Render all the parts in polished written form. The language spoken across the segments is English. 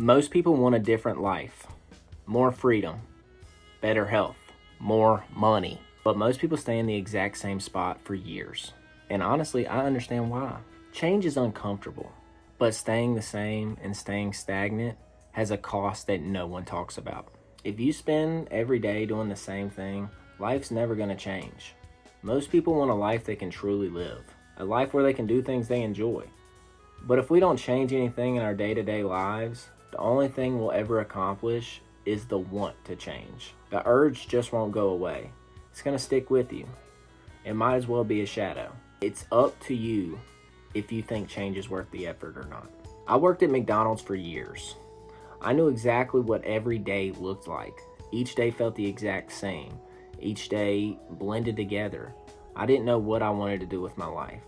Most people want a different life, more freedom, better health, more money. But most people stay in the exact same spot for years. And honestly, I understand why. Change is uncomfortable, but staying the same and staying stagnant has a cost that no one talks about. If you spend every day doing the same thing, life's never going to change. Most people want a life they can truly live, a life where they can do things they enjoy. But if we don't change anything in our day-to-day lives, the only thing we'll ever accomplish is the want to change. The urge just won't go away. It's going to stick with you. It might as well be a shadow. It's up to you if you think change is worth the effort or not. I worked at McDonald's for years. I knew exactly what every day looked like. Each day felt the exact same. Each day blended together. I didn't know what I wanted to do with my life,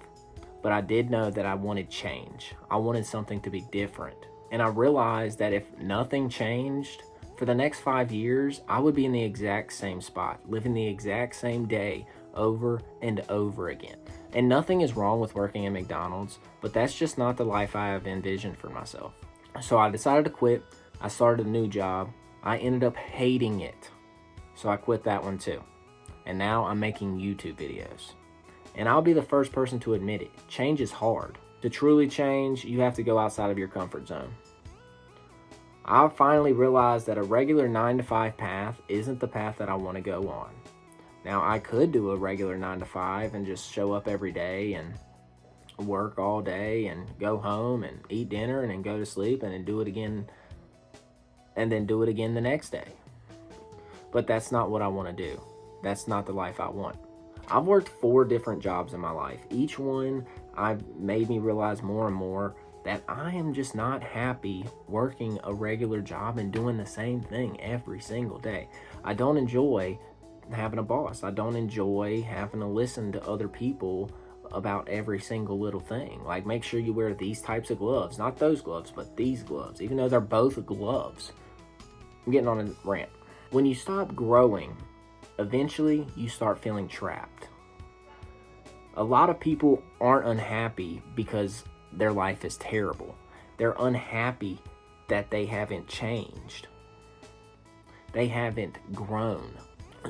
but I did know that I wanted change. I wanted something to be different. And I realized that if nothing changed, for the next 5 years, I would be in the exact same spot, living the exact same day over and over again. And nothing is wrong with working at McDonald's, but that's just not the life I have envisioned for myself. So I decided to quit. I started a new job. I ended up hating it. So I quit that one too. And now I'm making YouTube videos. And I'll be the first person to admit it. Change is hard. To truly change, you have to go outside of your comfort zone. I finally realized that a regular 9-to-5 path isn't the path that I want to go on. Now, I could do a regular 9-to-5 and just show up every day and work all day and go home and eat dinner and then go to sleep and then do it again the next day. But that's not what I want to do. That's not the life I want. I've worked 4 different jobs in my life. Each one I've made me realize more and more that I am just not happy working a regular job and doing the same thing every single day. I don't enjoy having a boss. I don't enjoy having to listen to other people about every single little thing. Like, make sure you wear these types of gloves, not those gloves, but these gloves, even though they're both gloves. I'm getting on a rant. When you stop growing, eventually you start feeling trapped. A lot of people aren't unhappy because their life is terrible. They're unhappy that they haven't changed. They haven't grown.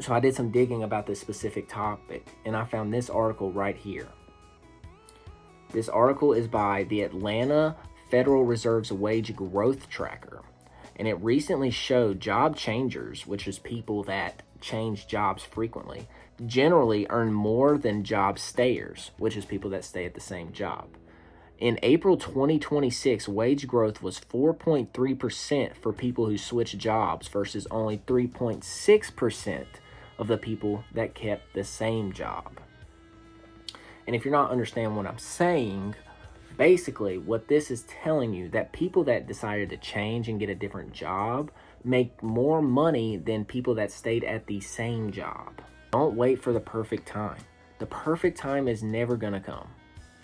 So I did some digging about this specific topic, and I found this article right here. This article is by the Atlanta Federal Reserve's Wage Growth Tracker, and it recently showed job changers, which is people that change jobs frequently, generally earn more than job stayers, which is people that stay at the same job. In April 2026, wage growth was 4.3% for people who switched jobs versus only 3.6% of the people that kept the same job. And if you're not understanding what I'm saying, basically what this is telling you, that people that decided to change and get a different job make more money than people that stayed at the same job. Don't wait for the perfect time. The perfect time is never gonna come.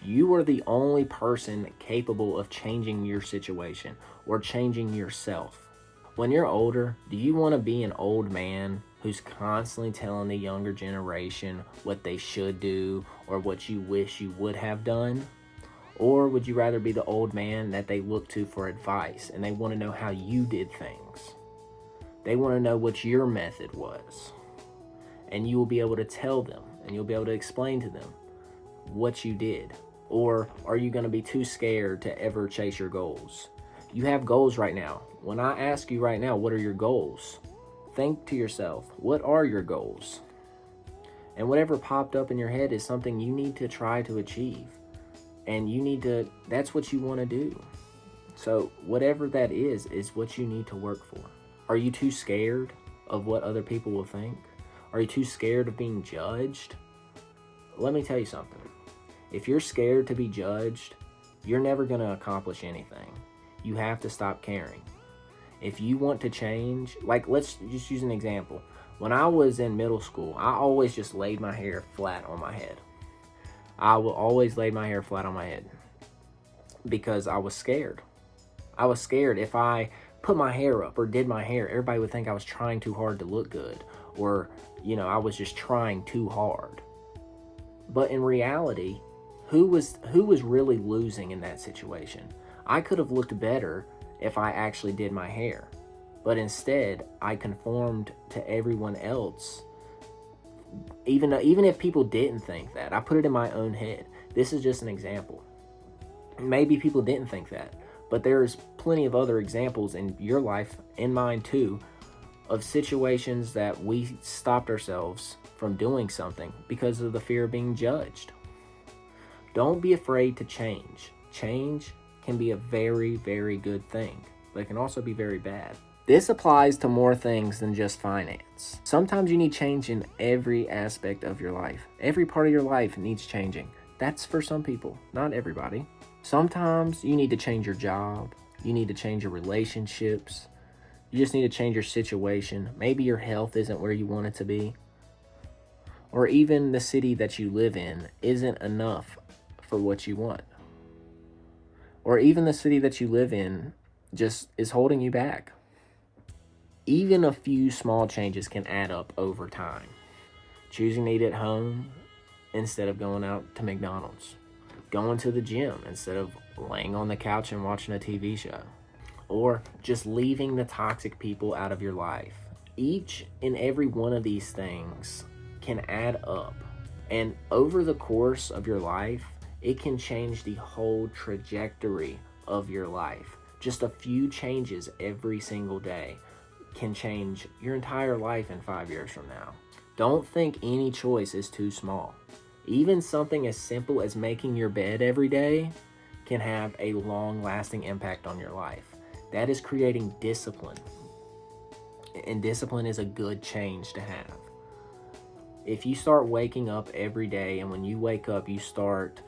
You are the only person capable of changing your situation or changing yourself. When you're older, do you want to be an old man who's constantly telling the younger generation what they should do or what you wish you would have done? Or would you rather be the old man that they look to for advice and they want to know how you did things? They want to know what your method was. And you will be able to tell them and you'll be able to explain to them what you did. Or are you going to be too scared to ever chase your goals? You have goals right now. When I ask you right now, what are your goals? Think to yourself, what are your goals? And whatever popped up in your head is something you need to try to achieve. And that's what you want to do. So whatever that is what you need to work for. Are you too scared of what other people will think? Are you too scared of being judged? Let me tell you something. If you're scared to be judged, you're never going to accomplish anything. You have to stop caring. If you want to change, like, let's just use an example. When I was in middle school, I always just laid my hair flat on my head. I will always lay my hair flat on my head because I was scared. I was scared if I put my hair up or did my hair, everybody would think I was trying too hard to look good, or, I was just trying too hard. But in reality, who was really losing in that situation? I could have looked better if I actually did my hair. But instead, I conformed to everyone else. Even if people didn't think that, I put it in my own head. This is just an example. Maybe people didn't think that, but there's plenty of other examples in your life, in mine too, of situations that we stopped ourselves from doing something because of the fear of being judged. Don't be afraid to change. Change can be a very, very good thing, but it can also be very bad. This applies to more things than just finance. Sometimes you need change in every aspect of your life. Every part of your life needs changing. That's for some people, not everybody. Sometimes you need to change your job. You need to change your relationships. You just need to change your situation. Maybe your health isn't where you want it to be. Or even the city that you live in isn't enough for what you want. Or even the city that you live in just is holding you back. Even a few small changes can add up over time. Choosing to eat at home instead of going out to McDonald's. Going to the gym instead of laying on the couch and watching a TV show. Or just leaving the toxic people out of your life. Each and every one of these things can add up. And over the course of your life, it can change the whole trajectory of your life. Just a few changes every single day can change your entire life in 5 years from now. Don't think any choice is too small. Even something as simple as making your bed every day can have a long-lasting impact on your life. That is creating discipline. And discipline is a good change to have. If you start waking up every day, and when you wake up, you start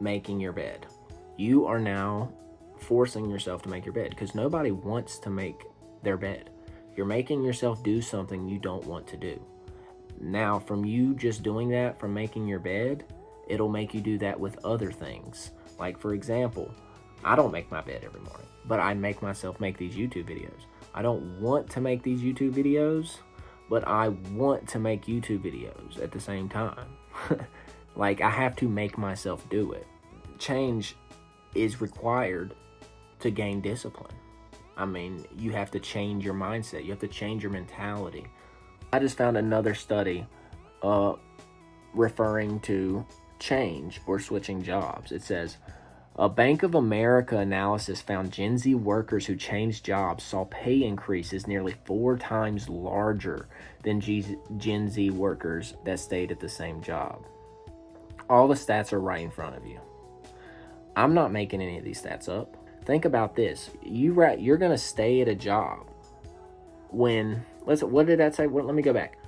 making your bed, you are now forcing yourself to make your bed, because nobody wants to make their bed. You're making yourself do something you don't want to do. Now, from you just doing that, from making your bed, it'll make you do that with other things. Like, for example, I don't make my bed every morning, but I make myself make these YouTube videos. I don't want to make these YouTube videos, but I want to make YouTube videos at the same time. Like, I have to make myself do it. Change is required to gain discipline. I mean, you have to change your mindset. You have to change your mentality. I just found another study referring to change or switching jobs. It says, a Bank of America analysis found Gen Z workers who changed jobs saw pay increases nearly 4 times larger than Gen Z workers that stayed at the same job. All the stats are right in front of you. I'm not making any of these stats up. Think about this. You're going to stay at a job when, what did that say? Let me go back.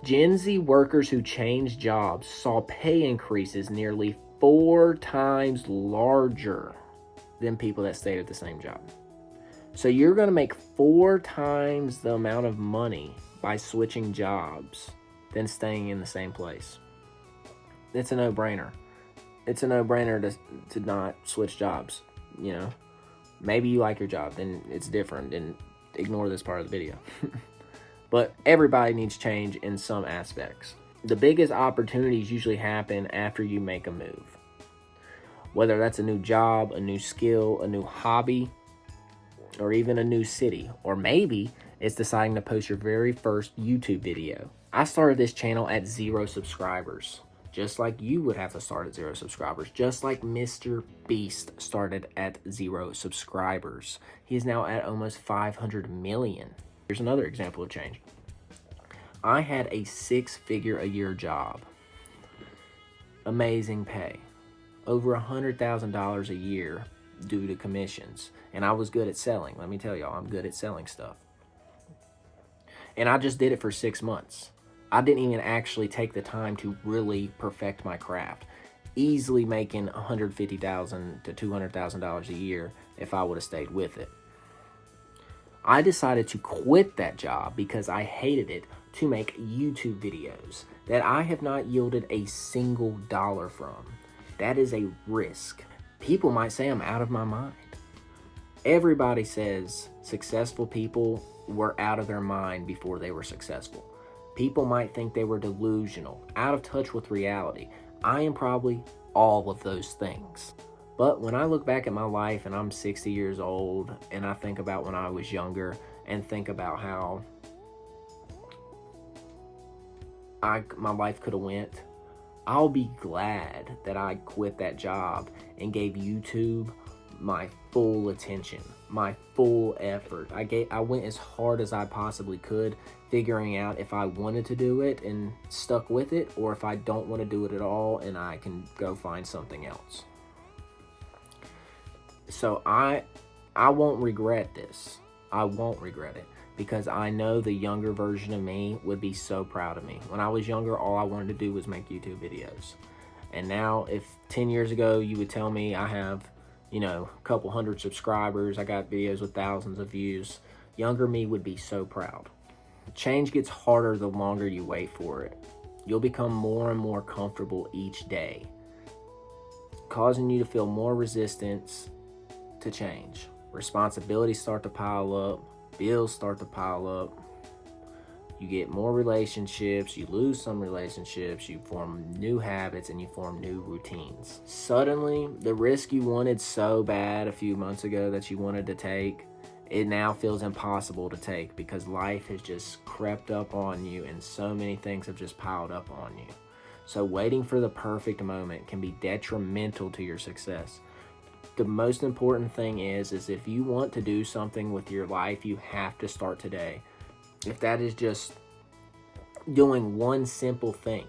Gen Z workers who changed jobs saw pay increases nearly 4 times larger than people that stayed at the same job. So you're going to make 4 times the amount of money by switching jobs than staying in the same place. It's a no-brainer. It's a no-brainer to not switch jobs. You know, maybe you like your job, then it's different, and ignore this part of the video. But everybody needs change in some aspects. The biggest opportunities usually happen after you make a move. Whether that's a new job, a new skill, a new hobby, or even a new city. Or maybe it's deciding to post your very first YouTube video. I started this channel at 0 subscribers. Just like you would have to start at 0 subscribers. Just like Mr. Beast started at 0 subscribers. He is now at almost 500 million. Here's another example of change. I had a 6-figure-a-year job. Amazing pay. Over $100,000 a year due to commissions. And I was good at selling. Let me tell y'all, I'm good at selling stuff. And I just did it for 6 months. I didn't even actually take the time to really perfect my craft. Easily making $150,000 to $200,000 a year if I would have stayed with it. I decided to quit that job because I hated it to make YouTube videos that I have not yielded a single dollar from. That is a risk. People might say I'm out of my mind. Everybody says successful people were out of their mind before they were successful. People might think they were delusional, out of touch with reality. I am probably all of those things. But when I look back at my life and I'm 60 years old and I think about when I was younger and think about how my life could have went, I'll be glad that I quit that job and gave YouTube my full attention, my full effort. I went as hard as I possibly could, figuring out if I wanted to do it and stuck with it, or if I don't want to do it at all and I can go find something else. So I won't regret this. I won't regret it, because I know the younger version of me would be so proud of me. When I was younger, all I wanted to do was make YouTube videos. And now, if 10 years ago you would tell me I have, a couple hundred subscribers, I got videos with thousands of views, younger me would be so proud. Change gets harder the longer you wait for it. You'll become more and more comfortable each day, causing you to feel more resistance to change. Responsibilities start to pile up, bills start to pile up, you get more relationships, you lose some relationships, you form new habits, and you form new routines. Suddenly, the risk you wanted so bad a few months ago that you wanted to take, it now feels impossible to take, because life has just crept up on you and so many things have just piled up on you. So waiting for the perfect moment can be detrimental to your success. The most important thing is if you want to do something with your life, you have to start today. If that is just doing one simple thing.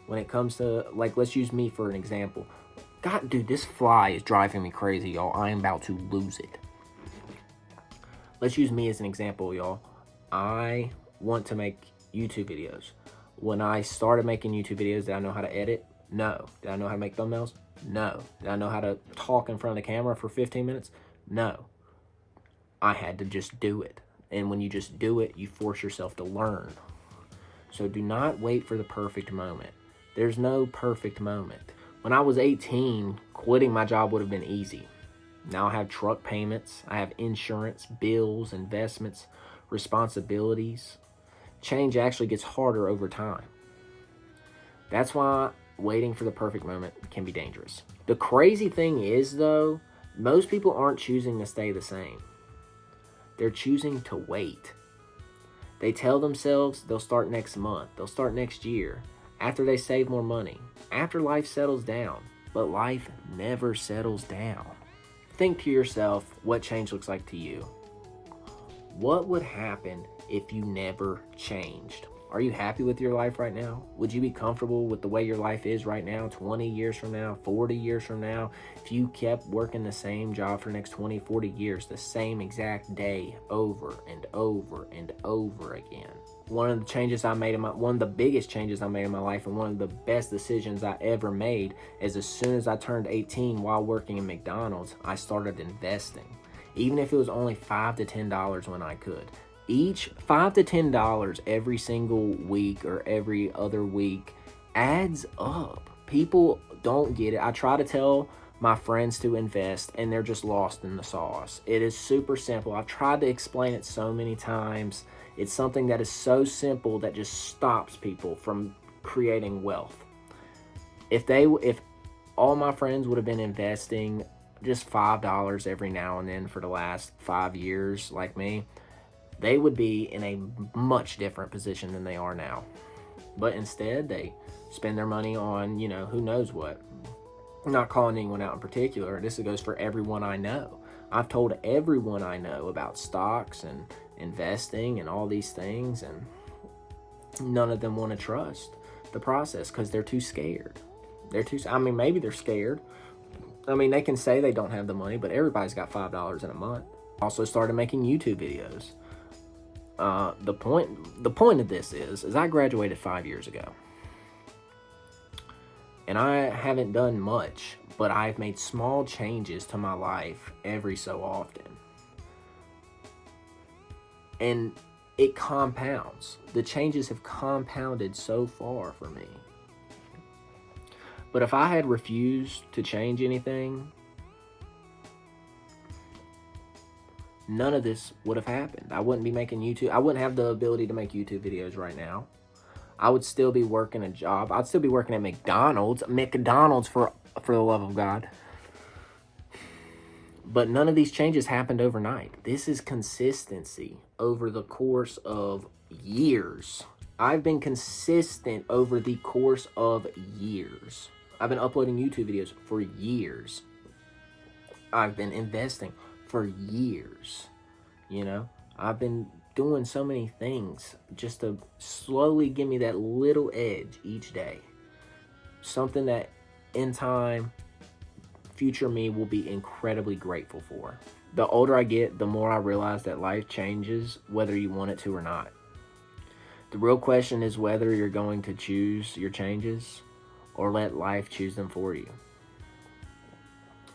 When it comes to, let's use me for an example. God, dude, this fly is driving me crazy, y'all. I am about to lose it. Let's use me as an example, y'all. I want to make YouTube videos. When I started making YouTube videos, did I know how to edit? No. Did I know how to make thumbnails? No. Did I know how to talk in front of the camera for 15 minutes? No. I had to just do it. And when you just do it, you force yourself to learn. So do not wait for the perfect moment. There's no perfect moment. When I was 18, quitting my job would have been easy. Now I have truck payments, I have insurance, bills, investments, responsibilities. Change actually gets harder over time. That's why waiting for the perfect moment can be dangerous. The crazy thing is, though, most people aren't choosing to stay the same. They're choosing to wait. They tell themselves they'll start next month, they'll start next year, after they save more money, after life settles down. But life never settles down. Think to yourself what change looks like to you. What would happen if you never changed? Are you happy with your life right now? Would you be comfortable with the way your life is right now, 20 years from now, 40 years from now, if you kept working the same job for the next 20, 40 years, the same exact day, over and over and over again? One of the biggest changes I made in my life, and one of the best decisions I ever made, is as soon as I turned 18 while working in McDonald's, I started investing. Even if it was only $5 to $10 when I could. Each $5 to $10 every single week or every other week adds up. People don't get it. I try to tell my friends to invest and they're just lost in the sauce. It is super simple. I've tried to explain it so many times. It's something that is so simple that just stops people from creating wealth. If all my friends would have been investing just $5 every now and then for the last 5 years like me, they would be in a much different position than they are now. But instead, they spend their money on, who knows what. I'm not calling anyone out in particular. This goes for everyone I know. I've told everyone I know about stocks and investing and all these things, and none of them want to trust the process because they're too scared. Maybe they're scared. They can say they don't have the money, but everybody's got $5 in a month. Also started making YouTube videos. The point of this is I graduated 5 years ago. And I haven't done much, but I've made small changes to my life every so often. And it compounds. The changes have compounded so far for me. But if I had refused to change anything, none of this would have happened. I wouldn't be making YouTube. I wouldn't have the ability to make YouTube videos right now. I would still be working a job. I'd still be working at McDonald's. McDonald's, for the love of God. But none of these changes happened overnight. This is consistency over the course of years. I've been consistent over the course of years. I've been uploading YouTube videos for years. I've been investing for years. You know, I've been doing so many things just to slowly give me that little edge each day. Something that in time, future me will be incredibly grateful for. The older I get, the more I realize that life changes whether you want it to or not. The real question is whether you're going to choose your changes or let life choose them for you.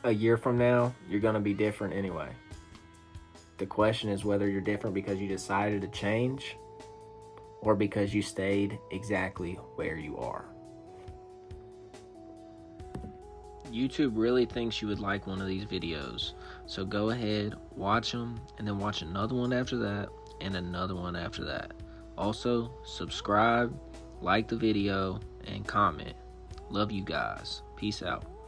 A year from now, you're going to be different anyway. The question is whether you're different because you decided to change or because you stayed exactly where you are. YouTube really thinks you would like one of these videos, so go ahead, watch them, and then watch another one after that, and another one after that. Also, subscribe, like the video, and comment. Love you guys. Peace out.